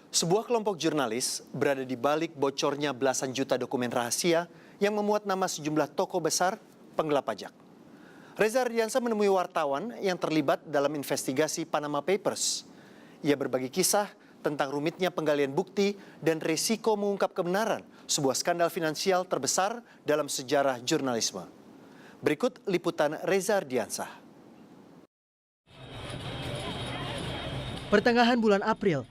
Sebuah kelompok jurnalis berada di balik bocornya belasan juta dokumen rahasia yang memuat nama sejumlah tokoh besar penggelap pajak. Reza Ardiansah menemui wartawan yang terlibat dalam investigasi Panama Papers. Ia berbagi kisah tentang rumitnya penggalian bukti dan resiko mengungkap kebenaran sebuah skandal finansial terbesar dalam sejarah jurnalisme. Berikut liputan Reza Ardiansah. Pertengahan bulan April,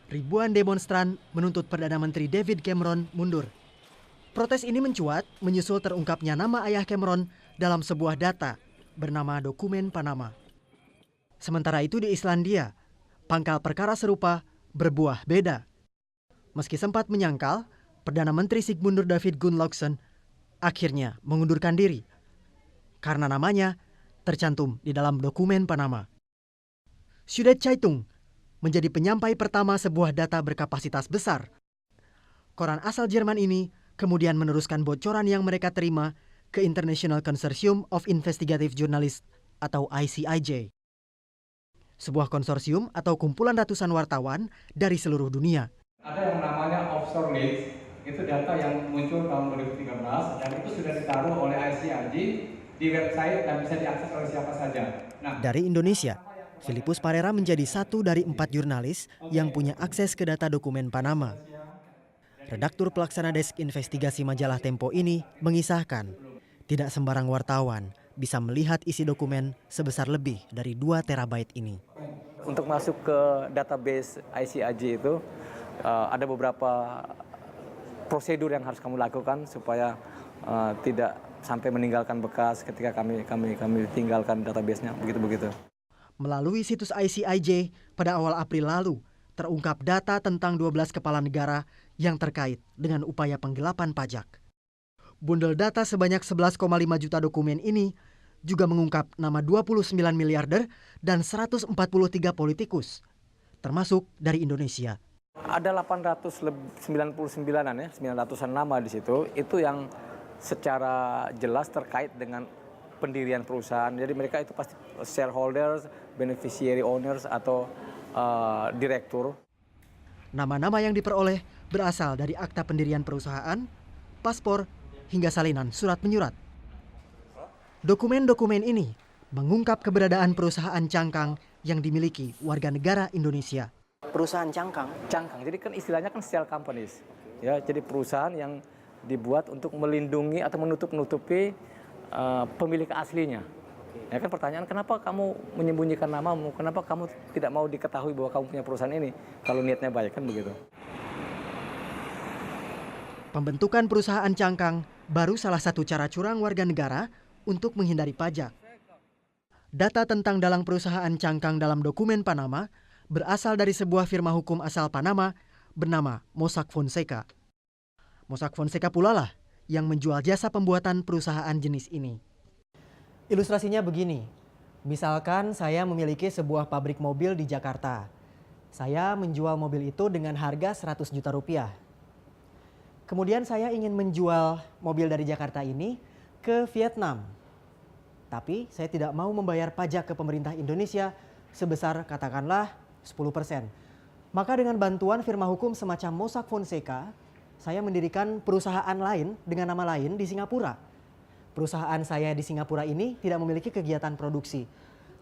ribuan demonstran menuntut Perdana Menteri David Cameron mundur. Protes ini mencuat menyusul terungkapnya nama ayah Cameron dalam sebuah data bernama dokumen Panama. Sementara itu di Islandia, pangkal perkara serupa berbuah beda. Meski sempat menyangkal, Perdana Menteri Sigmundur David Gunnlaugsson akhirnya mengundurkan diri karena namanya tercantum di dalam dokumen Panama. Süddeutsche menjadi penyampai pertama sebuah data berkapasitas besar. Koran asal Jerman ini kemudian meneruskan bocoran yang mereka terima ke International Consortium of Investigative Journalists atau ICIJ. Sebuah konsorsium atau kumpulan ratusan wartawan dari seluruh dunia. Ada yang namanya offshore leaks, itu data yang muncul tahun 2013 dan itu sudah ditaruh oleh ICIJ di website dan bisa diakses oleh siapa saja. Dari Indonesia, Filipus Parera menjadi satu dari 4 jurnalis yang punya akses ke data dokumen Panama. Redaktur pelaksana desk investigasi majalah Tempo ini mengisahkan, tidak sembarang wartawan bisa melihat isi dokumen sebesar lebih dari 2 terabyte ini. Untuk masuk ke database ICIJ itu ada beberapa prosedur yang harus kamu lakukan supaya tidak sampai meninggalkan bekas ketika kami tinggalkan database-nya, begitu-begitu. Melalui situs ICIJ pada awal April lalu, terungkap data tentang 12 kepala negara yang terkait dengan upaya penggelapan pajak. Bundel data sebanyak 11,5 juta dokumen ini juga mengungkap nama 29 miliarder dan 143 politikus, termasuk dari Indonesia. Ada 899-an ya, 900-an nama di situ, itu yang secara jelas terkait dengan pendirian perusahaan. Jadi mereka itu pasti shareholders, beneficiary owners atau direktur. Nama-nama yang diperoleh berasal dari akta pendirian perusahaan, paspor, hingga salinan surat menyurat. Dokumen-dokumen ini mengungkap keberadaan perusahaan cangkang yang dimiliki warga negara Indonesia. Perusahaan cangkang? Cangkang, jadi kan istilahnya kan shell companies. Ya, jadi perusahaan yang dibuat untuk melindungi atau menutup-nutupi pemilik aslinya. Ya kan pertanyaan, kenapa kamu menyembunyikan namamu? Kenapa kamu tidak mau diketahui bahwa kamu punya perusahaan ini? Kalau niatnya baik, kan begitu. Pembentukan perusahaan cangkang baru salah satu cara curang warga negara untuk menghindari pajak. Data tentang dalang perusahaan cangkang dalam dokumen Panama berasal dari sebuah firma hukum asal Panama bernama Mossack Fonseca. Mossack Fonseca pula lah yang menjual jasa pembuatan perusahaan jenis ini. Ilustrasinya begini, misalkan saya memiliki sebuah pabrik mobil di Jakarta. Saya menjual mobil itu dengan harga 100 juta rupiah. Kemudian saya ingin menjual mobil dari Jakarta ini ke Vietnam. Tapi saya tidak mau membayar pajak ke pemerintah Indonesia sebesar katakanlah 10%. Maka dengan bantuan firma hukum semacam Mossack Fonseca, saya mendirikan perusahaan lain dengan nama lain di Singapura. Perusahaan saya di Singapura ini tidak memiliki kegiatan produksi.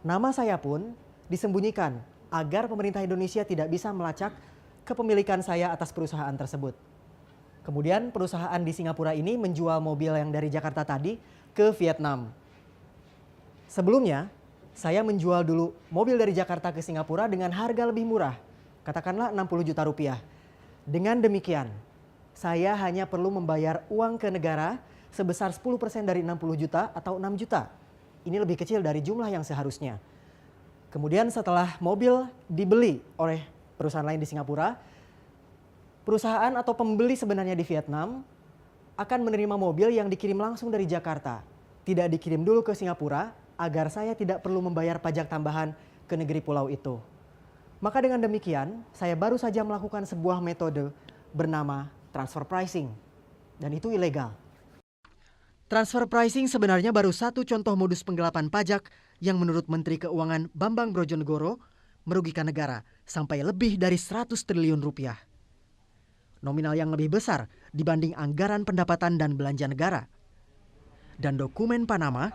Nama saya pun disembunyikan agar pemerintah Indonesia tidak bisa melacak kepemilikan saya atas perusahaan tersebut. Kemudian perusahaan di Singapura ini menjual mobil yang dari Jakarta tadi ke Vietnam. Sebelumnya, saya menjual dulu mobil dari Jakarta ke Singapura dengan harga lebih murah, katakanlah 60 juta rupiah. Dengan demikian, saya hanya perlu membayar uang ke negara sebesar 10% dari 60 juta atau 6 juta. Ini lebih kecil dari jumlah yang seharusnya. Kemudian setelah mobil dibeli oleh perusahaan lain di Singapura, perusahaan atau pembeli sebenarnya di Vietnam akan menerima mobil yang dikirim langsung dari Jakarta. Tidak dikirim dulu ke Singapura agar saya tidak perlu membayar pajak tambahan ke negeri pulau itu. Maka dengan demikian, saya baru saja melakukan sebuah metode bernama transfer pricing. Dan itu ilegal. Transfer pricing sebenarnya baru satu contoh modus penggelapan pajak yang menurut Menteri Keuangan Bambang Brojonegoro merugikan negara sampai lebih dari 100 triliun rupiah. Nominal yang lebih besar dibanding anggaran pendapatan dan belanja negara. Dan dokumen Panama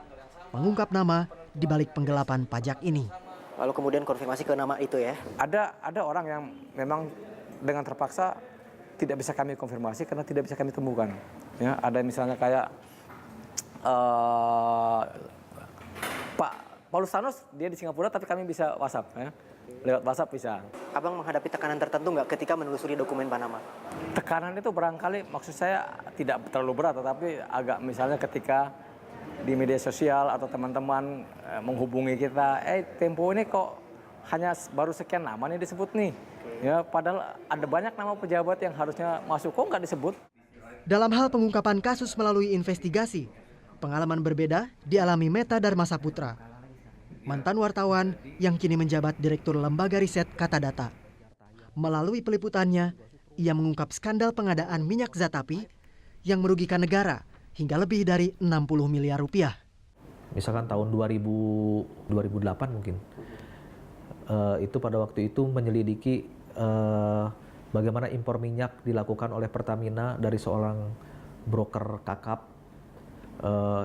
mengungkap nama di balik penggelapan pajak ini. Lalu kemudian konfirmasi ke nama itu ya? Ada orang yang memang dengan terpaksa tidak bisa kami konfirmasi karena tidak bisa kami temukan. Ya, ada misalnya kayak Pak Paulus Thanos, dia di Singapura tapi kami bisa WhatsApp. Ya. Lewat WhatsApp bisa. Abang menghadapi tekanan tertentu nggak ketika menelusuri dokumen Panama? Tekanan itu barangkali maksud saya tidak terlalu berat, tetapi agak misalnya ketika di media sosial atau teman-teman menghubungi kita, Tempo ini kok hanya baru sekian nama nih disebut nih. Ya, padahal ada banyak nama pejabat yang harusnya masuk, kok nggak disebut? Dalam hal pengungkapan kasus melalui investigasi, pengalaman berbeda dialami Meta Dharma Saputra, mantan wartawan yang kini menjabat Direktur Lembaga Riset Katadata. Melalui peliputannya, ia mengungkap skandal pengadaan minyak Zatapi yang merugikan negara hingga lebih dari 60 miliar rupiah. Misalkan tahun 2008 mungkin, itu pada waktu itu menyelidiki bagaimana impor minyak dilakukan oleh Pertamina dari seorang broker kakap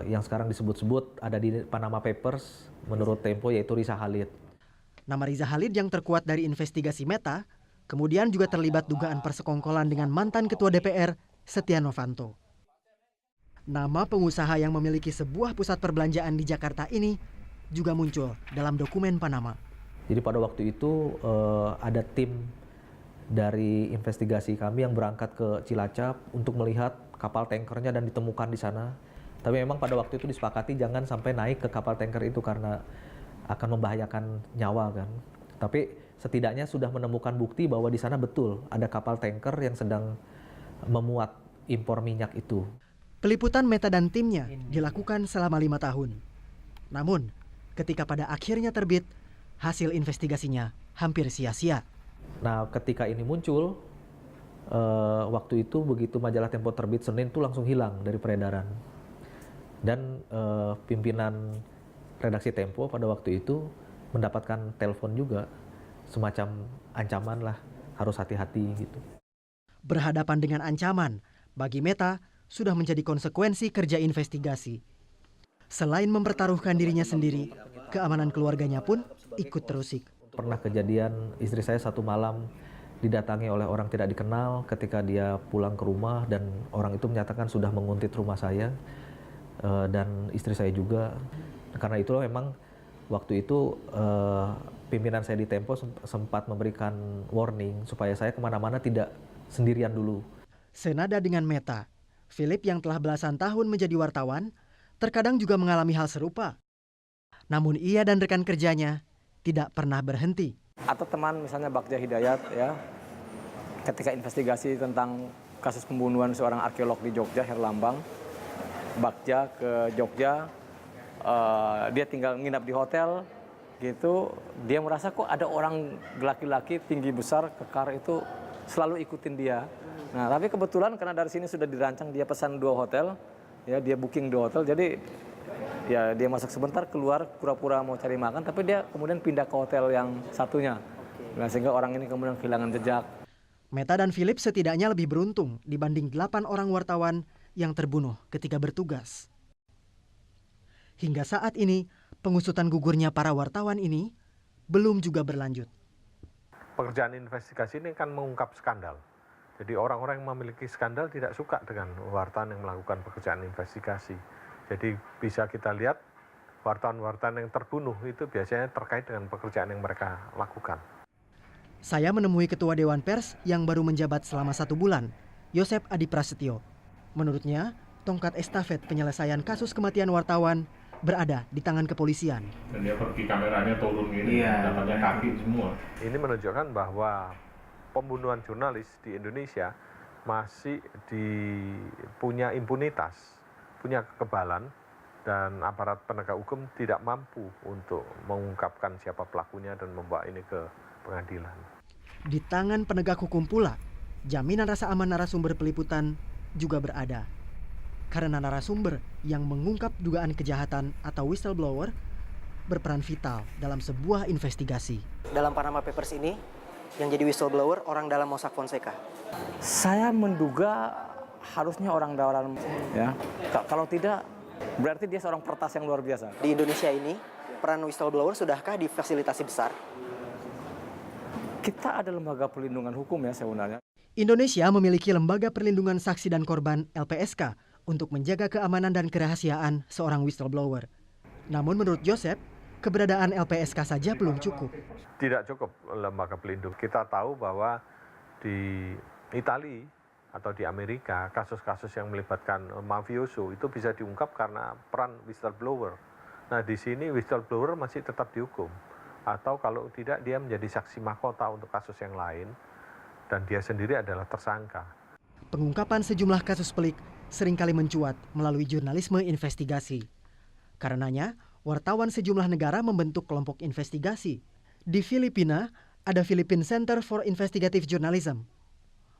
yang sekarang disebut-sebut ada di Panama Papers menurut Tempo, yaitu Riza Khalid. Nama Riza Khalid yang terkuat dari investigasi Meta kemudian juga terlibat dugaan persekongkolan dengan mantan Ketua DPR Setia Novanto. Nama pengusaha yang memiliki sebuah pusat perbelanjaan di Jakarta ini juga muncul dalam dokumen Panama. Jadi pada waktu itu ada tim dari investigasi kami yang berangkat ke Cilacap untuk melihat kapal tankernya dan ditemukan di sana. Tapi memang pada waktu itu disepakati jangan sampai naik ke kapal tanker itu karena akan membahayakan nyawa kan. Tapi setidaknya sudah menemukan bukti bahwa di sana betul ada kapal tanker yang sedang memuat impor minyak itu. Peliputan Meta dan timnya dilakukan selama 5 tahun. Namun, ketika pada akhirnya terbit, hasil investigasinya hampir sia-sia. Nah, ketika ini muncul, waktu itu begitu majalah Tempo terbit Senin itu langsung hilang dari peredaran. Dan pimpinan redaksi Tempo pada waktu itu mendapatkan telepon juga, semacam ancaman lah, harus hati-hati gitu. Berhadapan dengan ancaman, bagi Meta sudah menjadi konsekuensi kerja investigasi. Selain mempertaruhkan dirinya sendiri, keamanan keluarganya pun ikut terusik. Pernah kejadian istri saya satu malam didatangi oleh orang tidak dikenal ketika dia pulang ke rumah dan orang itu menyatakan sudah menguntit rumah saya dan istri saya juga. Karena itulah memang waktu itu pimpinan saya di Tempo sempat memberikan warning supaya saya kemana-mana tidak sendirian dulu. Senada dengan Meta, Philip yang telah belasan tahun menjadi wartawan terkadang juga mengalami hal serupa. Namun ia dan rekan kerjanya tidak pernah berhenti. Atau teman misalnya Bagja Hidayat ya, ketika investigasi tentang kasus pembunuhan seorang arkeolog di Jogja, Herlambang, Bagja ke Jogja, dia tinggal nginap di hotel gitu, dia merasa kok ada orang laki-laki tinggi besar kekar itu selalu ikutin dia. Nah, tapi kebetulan karena dari sini sudah dirancang, dia pesan 2 hotel, ya dia booking 2 hotel, jadi ya dia masuk sebentar, keluar pura-pura mau cari makan, tapi dia kemudian pindah ke hotel yang satunya. Nah, sehingga orang ini kemudian kehilangan jejak. Meta dan Philip setidaknya lebih beruntung dibanding 8 orang wartawan yang terbunuh ketika bertugas. Hingga saat ini, pengusutan gugurnya para wartawan ini belum juga berlanjut. Pekerjaan investigasi ini kan mengungkap skandal. Jadi orang-orang yang memiliki skandal tidak suka dengan wartawan yang melakukan pekerjaan investigasi. Jadi bisa kita lihat wartawan-wartawan yang terbunuh itu biasanya terkait dengan pekerjaan yang mereka lakukan. Saya menemui Ketua Dewan Pers yang baru menjabat selama 1 bulan, Yosep Adi Prasetyo. Menurutnya, tongkat estafet penyelesaian kasus kematian wartawan berada di tangan kepolisian. Dan dia pergi kameranya turun gini, dapatnya kaki semua. Ini menunjukkan bahwa pembunuhan jurnalis di Indonesia masih punya impunitas, punya kekebalan, dan aparat penegak hukum tidak mampu untuk mengungkapkan siapa pelakunya dan membawa ini ke pengadilan. Di tangan penegak hukum pula, jaminan rasa aman narasumber peliputan juga berada. Karena narasumber yang mengungkap dugaan kejahatan atau whistleblower berperan vital dalam sebuah investigasi. Dalam Panama Papers ini, yang jadi whistleblower orang dalam Mossack Fonseca. Saya menduga harusnya orang dalam, ya. Kalau tidak, berarti dia seorang peretas yang luar biasa. Di Indonesia ini, peran whistleblower sudahkah difasilitasi besar? Kita ada lembaga perlindungan hukum ya sebenarnya. Indonesia memiliki Lembaga Perlindungan Saksi dan Korban (LPSK) untuk menjaga keamanan dan kerahasiaan seorang whistleblower. Namun menurut Joseph, keberadaan LPSK saja belum cukup. Tidak cukup lembaga pelindung. Kita tahu bahwa di Italia atau di Amerika, kasus-kasus yang melibatkan mafioso itu bisa diungkap karena peran whistleblower. Nah, di sini whistleblower masih tetap dihukum. Atau kalau tidak, dia menjadi saksi mahkota untuk kasus yang lain, dan dia sendiri adalah tersangka. Pengungkapan sejumlah kasus pelik seringkali mencuat melalui jurnalisme investigasi. Karenanya, wartawan sejumlah negara membentuk kelompok investigasi. Di Filipina, ada Philippine Center for Investigative Journalism.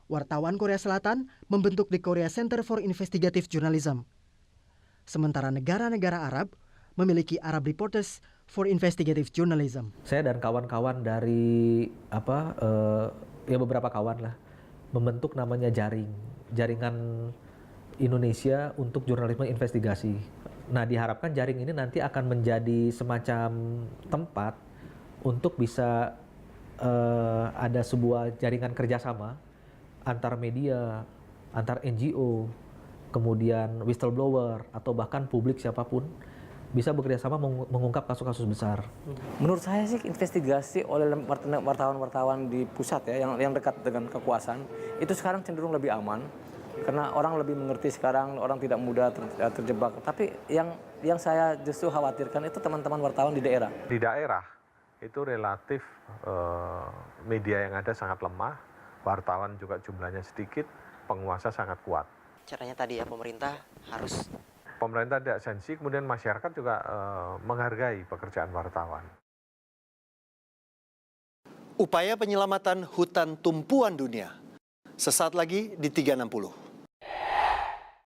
Wartawan Korea Selatan membentuk the Korea Center for Investigative Journalism. Sementara negara-negara Arab memiliki Arab Reporters for Investigative Journalism. Saya dan kawan-kawan dari beberapa kawan lah membentuk namanya jaringan Indonesia untuk jurnalisme investigasi. Nah, diharapkan jaring ini nanti akan menjadi semacam tempat untuk bisa ada sebuah jaringan kerjasama antar media, antar NGO, kemudian whistleblower atau bahkan publik siapapun bisa bekerjasama mengungkap kasus-kasus besar. Menurut saya sih investigasi oleh wartawan-wartawan di pusat ya yang dekat dengan kekuasaan itu sekarang cenderung lebih aman karena orang lebih mengerti sekarang, orang tidak mudah terjebak. Tapi yang saya justru khawatirkan itu teman-teman wartawan di daerah. Di daerah itu relatif media yang ada sangat lemah, wartawan juga jumlahnya sedikit, penguasa sangat kuat. Caranya tadi ya pemerintah harus Pemerintah tidak sensi, kemudian masyarakat juga menghargai pekerjaan wartawan. Upaya penyelamatan hutan tumpuan dunia. Sesaat lagi di 360.